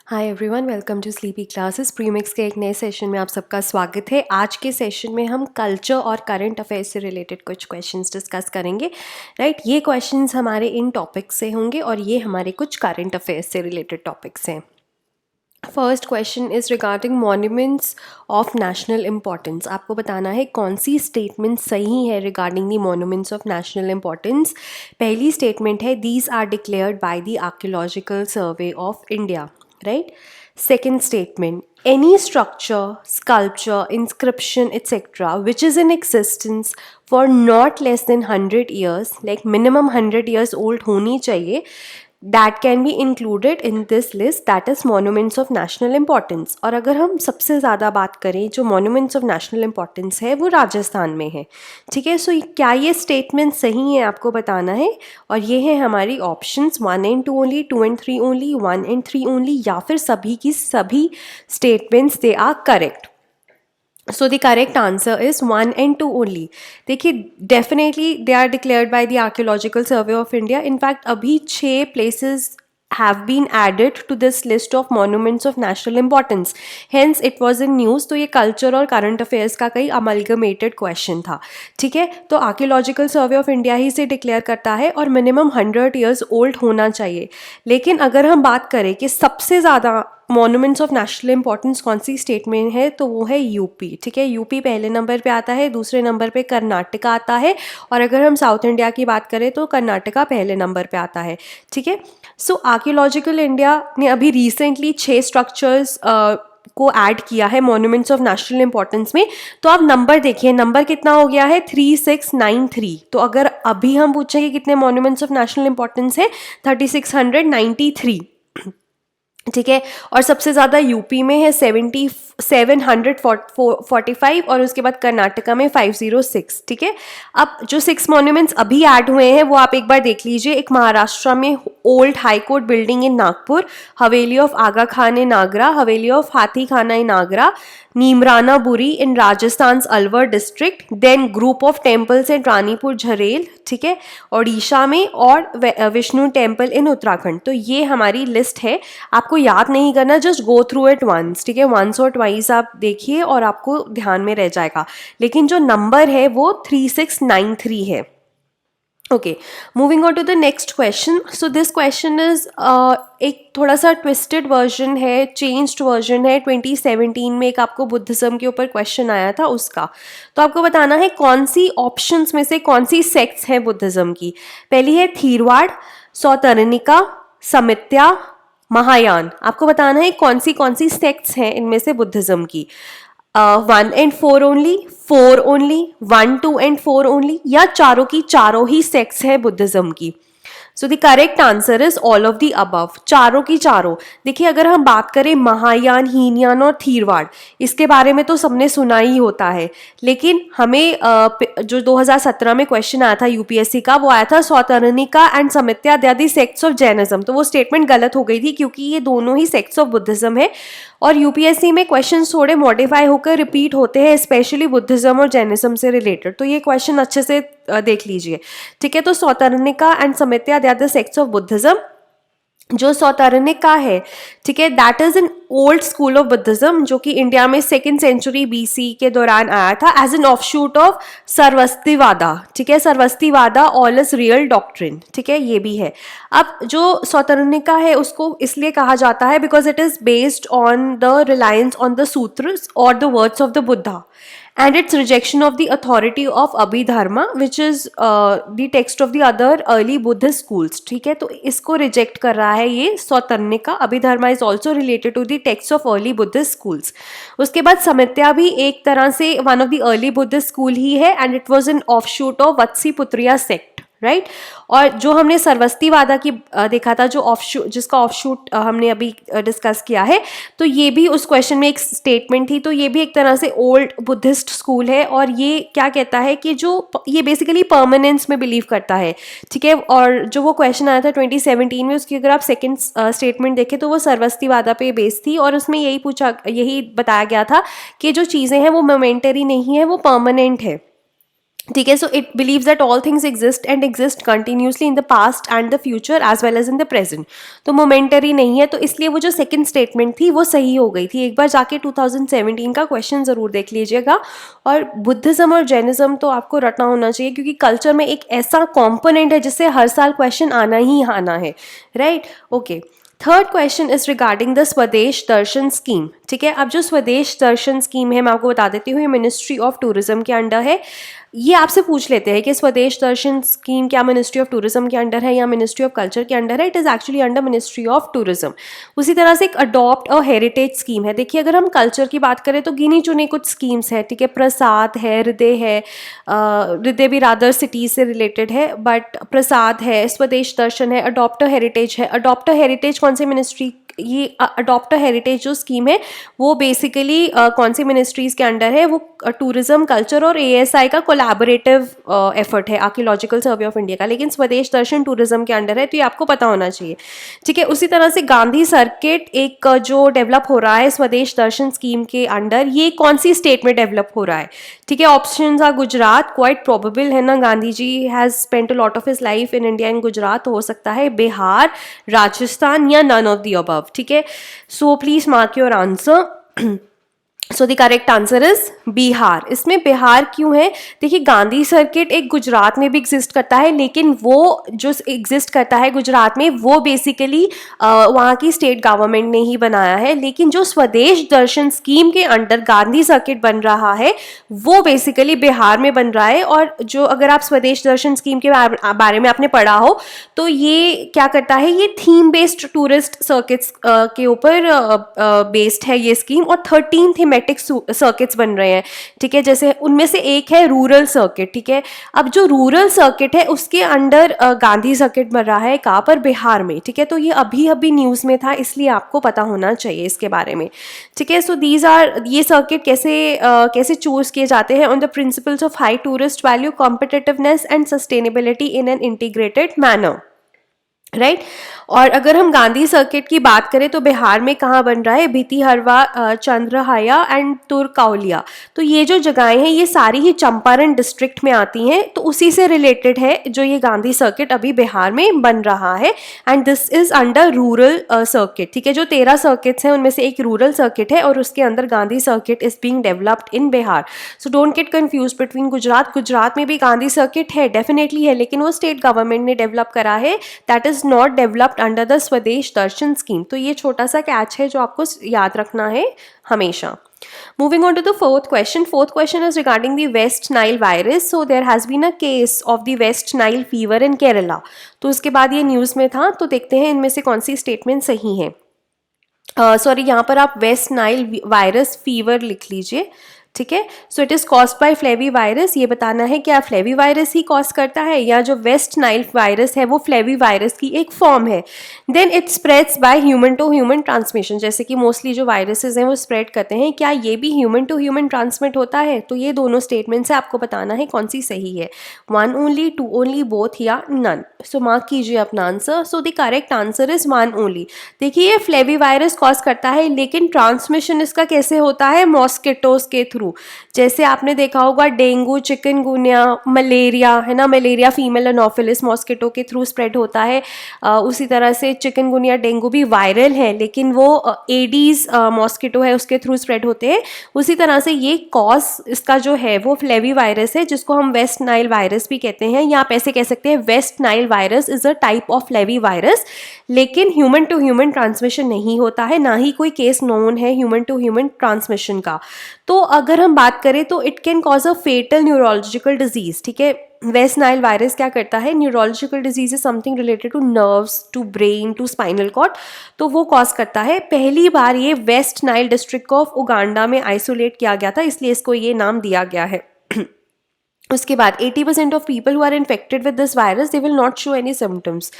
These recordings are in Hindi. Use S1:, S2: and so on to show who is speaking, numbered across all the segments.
S1: Hi everyone, welcome to sleepy classes. Premix के एक नए सेशन में आप सबका स्वागत है। आज के सेशन में हम कल्चर और करंट अफेयर्स से रिलेटेड कुछ क्वेश्चंस डिस्कस करेंगे। राइट, ये क्वेश्चंस हमारे इन टॉपिक्स से होंगे और ये हमारे कुछ करंट अफेयर्स से रिलेटेड टॉपिक्स हैं। First question is regarding monuments of national importance. आपको बताना है कौन सी स्टेटमेंट सही है regarding the monuments of national importance. पहली स्टेटमेंट है these are declared by the Archaeological Survey of India. Right, second statement any structure, sculpture, inscription, etc. which is in existence for not less than 100 years, like minimum 100 years old होनी चाहिए, that can be included in this list, that is monuments of national importance। और अगर हम सबसे ज़्यादा बात करें जो monuments of national importance है वो राजस्थान में है। ठीक है, सो क्या ये स्टेटमेंट सही है आपको बताना है। और ये है हमारी options 1 and 2 only, 2 and 3 only, 1 and 3 only, या फिर सभी की सभी statements they are correct. So the correct answer is 1 and 2 only। देखिए, definitely they are declared by the Archaeological Survey of India। In fact अभी 6 places have been added to this list of monuments of national importance, hence it was in news। तो ये culture और current affairs का कई amalgamated question था। ठीक है, तो Archaeological Survey of India ही से declare करता है और minimum 100 years old होना चाहिए। लेकिन अगर हम बात करें कि सबसे ज़्यादा मॉन्यूमेंट्स ऑफ नेशनल इंपॉर्टेंस कौन सी स्टेट में है, तो वो है यूपी। ठीक है, यूपी पहले नंबर पे आता है, दूसरे नंबर पे कर्नाटका आता है, और अगर हम साउथ इंडिया की बात करें तो कर्नाटका पहले नंबर पे आता है। ठीक है, सो आर्कियोलॉजिकल इंडिया ने अभी रिसेंटली 6 स्ट्रक्चर्स को ऐड किया है मॉन्यूमेंट्स ऑफ नेशनल इंपॉर्टेंस में। तो आप नंबर देखिए, नंबर कितना हो गया है 3693। तो अगर अभी हम पूछें कि कितने मॉन्यूमेंट्स ऑफ नेशनल इंपॉर्टेंस है, 3693। ठीक है, और सबसे ज़्यादा यूपी में है 745 और उसके बाद कर्नाटका में 506। ठीक है, अब जो 6 मॉन्यूमेंट्स अभी ऐड हुए हैं वो आप एक बार देख लीजिए। एक महाराष्ट्र में old high court building in Nagpur, haveli of Aga Khan in Agra, haveli of Hathi Khana in Agra, Neemrana Baori in Rajasthan Alwar district, then group of temples in Ranipur Jharial, ठीक है, ओडिशा में, और विष्णु टेम्पल इन उत्तराखंड। तो ये हमारी लिस्ट है। आपको याद नहीं करना, just go through it once. ठीक है, वंस और ट्वाइस आप देखिए और आपको ध्यान में रह जाएगा। लेकिन जो नंबर है वो 3693 है। Okay, moving on to the next question. So this question is एक थोड़ा सा ट्विस्टेड वर्जन है, चेंज्ड वर्जन है। 2017 में एक आपको बुद्धिज्म के ऊपर क्वेश्चन आया था उसका। तो आपको बताना है कौन सी ऑप्शंस में से कौन सी सेक्ट्स है बुद्धिज्म की। पहली है थीरवाड़, सौतरनिका, समित्या, महायान। आपको बताना है कौन सी सेक्ट्स हैं इनमें से बुद्धिज्म की। 1 and 4 only, 4 only, 1, 2 and 4 only, या चारों की चारों ही सेक्ट्स है बुद्धिज्म की। So the correct answer is all of the above, चारों की चारों। देखिए, अगर हम बात करें महायान, हीनयान और थीरवाड़, इसके बारे में तो सबने सुना ही होता है। लेकिन हमें जो 2017 में क्वेश्चन आया था यूपीएससी का, वो आया था Sautrantika and Sammitiya they are the sects of Jainism. तो वो स्टेटमेंट गलत हो गई थी क्योंकि ये दोनों ही सेक्ट्स ऑफ बुद्धिज्म है। और यूपीएससी में क्वेश्चन थोड़े मॉडिफाई होकर रिपीट होते हैं, स्पेशली बुद्धिज्म और जैनिज्म से रिलेटेड। तो ये क्वेश्चन अच्छे से देख लीजिए। ठीक है, तो Sautrantika and Sammitiya they are the sects of Buddhism. जो सौतरनिका है, ठीक है, that is an old school of Buddhism जो कि इंडिया में 2nd सेंचुरी बीसी के दौरान आया था एज एन ऑफशूट ऑफ सर्वस्तिवादा। ठीक है, सर्वस्तिवादा ऑल इज रियल डॉक्ट्रिन। ठीक है, ये भी है। अब जो सौतरनिका है उसको इसलिए कहा जाता है because it is based on the reliance on the sutras और the words of the Buddha and its rejection of the authority of Abhidharma, which is the text of the other early Buddhist schools। ठीक है, तो इसको रिजेक्ट कर रहा है ये Sautrantika. Abhidharma is also related to the text of early Buddhist schools. उसके बाद समित्या भी एक तरह से one of the early Buddhist school ही है and it was an offshoot of Vatsiputriya sect. Right, और जो हमने सर्वस्तिवादा की देखा था, जो जिसका ऑफशूट हमने अभी डिस्कस किया है, तो ये भी उस क्वेश्चन में एक स्टेटमेंट थी। तो ये भी एक तरह से ओल्ड बुद्धिस्ट स्कूल है और ये क्या कहता है कि जो ये बेसिकली परमानेंस में बिलीव करता है। ठीक है, और जो वो क्वेश्चन आया था 2017 में, उसकी अगर आप सेकंड स्टेटमेंट देखें तो वो सर्वस्तिवादा पे बेस्ड थी और उसमें यही बताया गया था कि जो चीज़ें हैं वो मोमेंटरी नहीं है, वो परमानेंट है। ठीक है. So it believes that all things exist and exist continuously in the past and the future as well as in the present. तो मोमेंटरी नहीं है, तो इसलिए वो जो सेकंड स्टेटमेंट थी वो सही हो गई थी. एक बार जाके 2017 का क्वेश्चन ज़रूर देख लीजिएगा. और बुद्धिज़्म और जैनिज़्म तो आपको रटना होना चाहिए, क्योंकि कल्चर में एक ऐसा कॉम्पोनेंट है जिससे हर साल क्वेश्चन आना ही आना है. Right. Okay. Third question is regarding the स्वदेश दर्शन स्कीम. ठीक है. अब जो स्वदेश दर्शन स्कीम है मैं आपको बता देती हूँ, ये मिनिस्ट्री ऑफ टूरिज्म के अंडर है. ये आपसे पूछ लेते हैं कि स्वदेश दर्शन स्कीम क्या मिनिस्ट्री ऑफ टूरिज्म के अंडर है या मिनिस्ट्री ऑफ कल्चर के अंडर है. It is actually under ministry of tourism. उसी तरह से एक अडॉप्ट अ हेरिटेज स्कीम है. देखिए, अगर हम कल्चर की बात करें तो गिनी चुनी कुछ स्कीम्स है. ठीक है. प्रसाद है, हृदय है. हृदय भी रादर सिटीज से रिलेटेड है, बट प्रसाद है, स्वदेश दर्शन है, अडॉप्ट अ हेरिटेज है. अडॉप्ट अ हेरिटेज कौन सी मिनिस्ट्री, ये अडॉप्ट हेरिटेज जो स्कीम है वो बेसिकली कौन सी मिनिस्ट्रीज़ के अंडर है, वो टूरिज्म, कल्चर और एएसआई का कोलैबोरेटिव एफर्ट है, आर्कियोलॉजिकल सर्वे ऑफ इंडिया का. लेकिन स्वदेश दर्शन टूरिज्म के अंडर है, तो ये आपको पता होना चाहिए. ठीक है. उसी तरह से गांधी सर्किट एक जो डेवलप हो रहा है स्वदेश दर्शन स्कीम के अंडर, ये कौन सी स्टेट में डेवलप हो रहा है. ठीक है. Options are Gujarat, quite probable है ना, Gandhi ji has spent a lot of his life in India in Gujarat, तो हो सकता है बिहार, राजस्थान या नन ऑफ द अबव. ठीक है. So please mark your answer. So the correct answer is Bihar. इसमें बिहार क्यों है? देखिए, गांधी सर्किट एक गुजरात में भी एग्जिस्ट करता है, लेकिन वो जो एग्जिस्ट करता है गुजरात में वो बेसिकली वहाँ की स्टेट गवर्नमेंट ने ही बनाया है. लेकिन जो स्वदेश दर्शन स्कीम के अंडर गांधी सर्किट बन रहा है वो बेसिकली बिहार में बन रहा है. और जो अगर आप स्वदेश दर्शन स्कीम के बारे में आपने पढ़ा हो तो ये क्या करता है, ये थीम बेस्ड टूरिस्ट सर्किट्स के ऊपर बेस्ड है ये स्कीम. और 13 थीमेटिक सर्किट्स बन रहे हैं. ठीक है. जैसे उनमें से एक है रूरल सर्किट. ठीक है. अब जो रूरल सर्किट है उसके अंडर गांधी सर्किट बन रहा है, कहाँ पर, बिहार में. ठीक है. तो ये अभी अभी न्यूज़ में था, इसलिए आपको पता होना चाहिए इसके बारे में. ठीक है. सो दीज आर, ये सर्किट कैसे चूज किए जाते हैं on the principles of high tourist value, competitiveness and sustainability in an integrated manner. Right. और अगर हम गांधी सर्किट की बात करें तो बिहार में कहाँ बन रहा है, भितिहरवा, चंद्रहाया एंड तुरकाउलिया. तो ये जो जगहें हैं ये सारी ही चंपारण डिस्ट्रिक्ट में आती हैं, तो उसी से रिलेटेड है जो ये गांधी सर्किट अभी बिहार में बन रहा है. And this is under rural circuit. ठीक है. जो 13 सर्किट्स हैं उनमें से एक रूरल सर्किट है और उसके अंदर Gandhi circuit is being developed in Bihar. So don't get confuse between Gujarat. Gujarat में भी गांधी सर्किट है, डेफिनेटली है, लेकिन वो स्टेट गवर्नमेंट ने डेवलप करा है. That is not developed under the स्वदेश दर्शन स्कीम. तो ये छोटा सा कैच है जो आपको याद रखना है हमेशा. Moving on to the fourth question. Fourth question is regarding the West Nile virus. So there has been a case of the West Nile fever in Kerala. तो उसके बाद ये न्यूज़ में था. तो देखते हैं इनमें से कौन सी स्टेटमेंट सही है. सॉरी, यहाँ पर आप वेस्ट नाइल वायरस फीवर लिख लीजिए. ठीक है. So it is caused by flavi virus. ये बताना है क्या फ्लेवी वायरस ही कॉज करता है या जो वेस्ट नाइल वायरस है वो फ्लेवी वायरस की एक फॉर्म है. Then it spreads by human to human transmission. जैसे कि मोस्टली जो वायरसेस हैं वो स्प्रेड करते हैं, क्या ये भी ह्यूमन टू ह्यूमन ट्रांसमिट होता है? तो ये दोनों स्टेटमेंट्स है, आपको बताना है कौन सी सही है. 1 ओनली, 2 ओनली, बोथ या नन. सो मार्क कीजिए अपना answer. So the correct answer is 1 only. देखिए, ये फ्लेवी वायरस कॉज करता है, लेकिन ट्रांसमिशन इसका कैसे होता है? मॉस्किटोज के थ्रू. जैसे आपने देखा होगा डेंगू, चिकनगुनिया, मलेरिया, है ना, मलेरिया फीमेल एनोफिलिस मॉस्किटो के थ्रू स्प्रेड होता है. उसी तरह से चिकनगुनिया, डेंगू भी वायरल है, लेकिन वो एडीज मॉस्किटो है उसके थ्रू स्प्रेड होते हैं. उसी तरह से ये कॉज इसका जो है वो फ्लेवी वायरस है, जिसको हम वेस्ट नाइल वायरस भी कहते हैं, या आप ऐसे कह सकते हैं West Nile virus is a type of flavi virus. लेकिन ह्यूमन टू ह्यूमन ट्रांसमिशन नहीं होता है, ना ही कोई केस नोन है ह्यूमन टू ह्यूमन ट्रांसमिशन का. तो अगर हम बात करें तो it can cause a fatal neurological disease. ठीक है. वेस्ट नाइल वायरस क्या करता है? Neurological disease is something related to nerves, to brain, to spinal cord. तो वो कॉज करता है. पहली बार ये West Nile district of Uganda में आइसोलेट किया गया था, इसलिए इसको ये नाम दिया गया है. उसके बाद 80% of people who are infected with this virus they will not show any symptoms.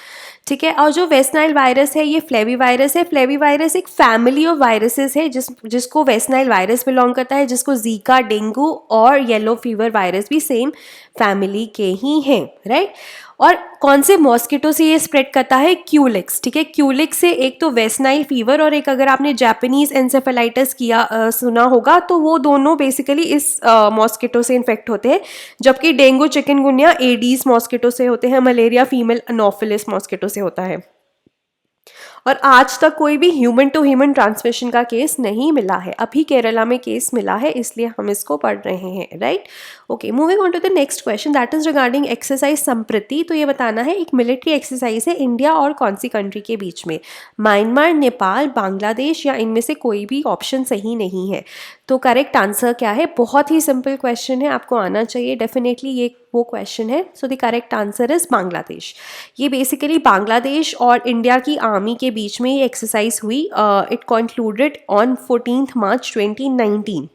S1: ठीक है. और जो वेस्ट नाइल वायरस है ये फ्लेवी वायरस है. फ्लेवी वायरस एक फैमिली ऑफ वायरसेस है जिसको वेस्ट नाइल वायरस बिलोंग करता है, जिसको जीका, डेंगू और येलो फीवर वायरस भी सेम फैमिली के ही हैं. राइट. और कौन से मॉस्किटो से ये स्प्रेड करता है? क्यूलिक्स, ठीक है। क्यूलिक्स से एक तो वेस्ट नाइल फीवर और एक अगर आपने जापानीज एंसेफेलाइटिस सुना होगा तो वो दोनों बेसिकली इस मॉस्किटो से इन्फेक्ट होते हैं, जबकि डेंगू चिकनगुनिया एडीज मॉस्किटो से होते हैं, मलेरिया फीमेल अनोफिलिस मॉस्किटो से होता है। और आज तक कोई भी ह्यूमन टू ह्यूमन ट्रांसमिशन का केस नहीं मिला है। अभी केरला में केस मिला है, इसलिए हम इसको पढ़ रहे हैं, right. Okay, moving on to the next question that is regarding exercise Sampriti. तो ये बताना है एक मिलिट्री एक्सरसाइज है इंडिया और कौन सी कंट्री के बीच में? म्यांमार, नेपाल, बांग्लादेश या इनमें से कोई भी ऑप्शन सही नहीं है। तो करेक्ट आंसर क्या है? बहुत ही सिंपल क्वेश्चन है, आपको आना चाहिए डेफिनेटली, ये वो क्वेश्चन है। So the correct answer is Bangladesh. ये बेसिकली बांग्लादेश और इंडिया की आर्मी के बीच में ये एक्सरसाइज हुई। It concluded on 14 March 2019,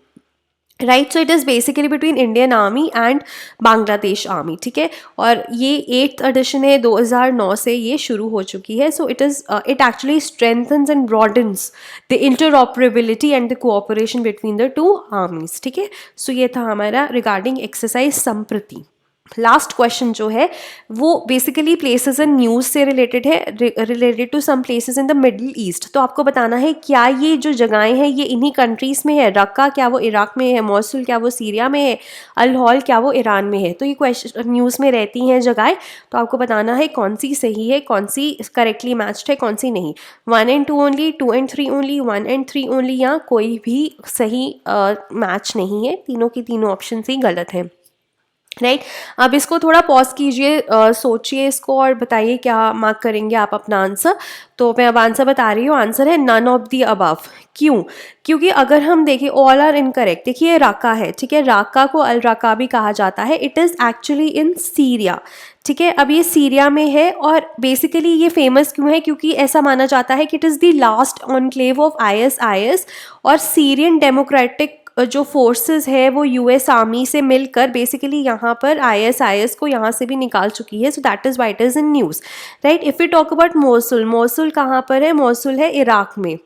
S1: right. So it is basically between Indian army and Bangladesh army, ठीक है। और ये 8th एडिशन है, 2009 से ये शुरू हो चुकी है। So it actually strengthens and broadens the interoperability and the cooperation between the two armies, ठीक है। सो ये था हमारा regarding exercise Sampriti. Last question जो है वो बेसिकली प्लेसेस इन न्यूज़ से रिलेटेड है, related to some places in the Middle East. तो आपको बताना है क्या ये जो जगहें हैं ये इन्हीं कंट्रीज़ में है? रक्का क्या वो इराक में है? मौसुल क्या वो सीरिया में है? अल हॉल क्या वो ईरान में है? तो ये क्वेश्चन न्यूज़ में रहती हैं जगहें, तो आपको बताना है कौन सी सही है, कौन सी करेक्टली मैच्ड है, कौन सी नहीं। 1 and 2 only, 2 and 3 only, 1 and 3 only, या कोई भी सही मैच नहीं है, तीनों की तीनों ऑप्शन ही गलत है, राइट। अब इसको थोड़ा पॉज कीजिए, सोचिए इसको और बताइए क्या मार्क करेंगे आप अपना आंसर। तो मैं अब आंसर बता रही हूँ, आंसर है नन ऑफ दी अबव। क्यों? क्योंकि अगर हम देखें ऑल आर इनकरेक्ट। देखिए राका है, ठीक है, राका को अल राका भी कहा जाता है, it is actually in Syria, ठीक है। अब ये सीरिया में है और बेसिकली ये फेमस क्यों है? क्योंकि ऐसा माना जाता है कि it is the last enclave of ISIS, और सीरियन डेमोक्रेटिक जो फोर्सेस है वो US आर्मी से मिलकर बेसिकली यहाँ पर ISIS को यहाँ से भी निकाल चुकी है। So that is why it is in news, right. If you talk about Mosul, Mosul कहाँ पर है? मोसुल है इराक में,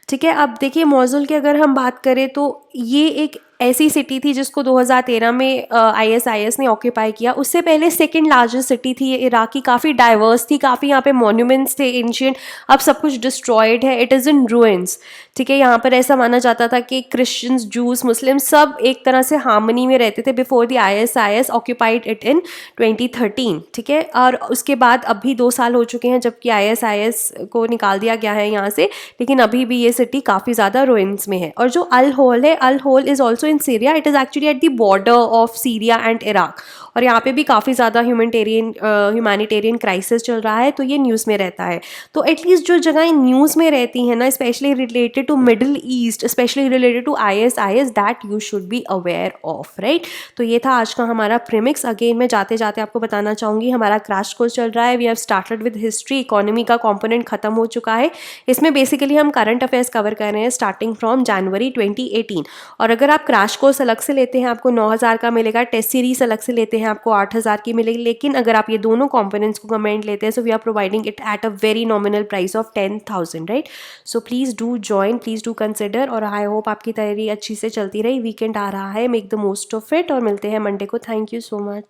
S1: ठीक है। अब देखिए मोसुल की अगर हम बात करें तो ये एक ऐसी सिटी थी जिसको 2013 में ISIS ने ऑक्यूपाई किया। उससे पहले सेकंड लार्जेस्ट सिटी थी ये इराक की, काफ़ी डाइवर्स थी, काफ़ी यहाँ पे मॉन्यूमेंट्स थे एंशियंट। अब सब कुछ डिस्ट्रॉयड है, इट इज़ इन रूइंस, ठीक है। यहाँ पर ऐसा माना जाता था कि क्रिश्चियंस, जूस, मुस्लिम सब एक तरह से हार्मनी में रहते थे before the ISIS occupied it in 2013, ठीक है। और उसके बाद अभी 2 साल हो चुके हैं जबकि ISIS को निकाल दिया गया है यहाँ से, लेकिन अभी भी ये सिटी काफ़ी ज़्यादा रूइंस में है। और जो अल होल है, Al Hol is also in Syria, it is actually at the border of Syria and Iraq, और यहाँ पे भी काफ़ी ज़्यादा ह्यूमैनिटेरियन क्राइसिस चल रहा है, तो ये न्यूज़ में रहता है। तो एटलीस्ट जो जगह न्यूज़ में रहती हैं ना, specially related to Middle East, specially related to ISIS, that you should be aware of, right. तो ये था आज का हमारा प्रीमिक्स। अगेन मैं जाते जाते आपको बताना चाहूँगी हमारा क्रैश कोर्स चल रहा है। We have started with history, economy का कॉम्पोनेंट खत्म हो चुका है। इसमें बेसिकली हम करंट अफेयर्स कवर कर रहे हैं स्टार्टिंग फ्रॉम जनवरी 2018। और अगर आप क्रैश कोर्स अलग से लेते हैं आपको 9,000 का मिलेगा, टेस्ट सीरीज अलग से लेते हैं आपको 8,000 की मिलेगी। लेकिन अगर आप ये दोनों कंपोनेंट्स को कमेंट लेते हैं, so we are providing it at a very nominal price of 10,000, right. So please do join, please do consider, और आई होप आपकी तैयारी अच्छी से चलती रही। वीकेंड आ रहा है, make the most of it, और मिलते हैं मंडे को। Thank you so much.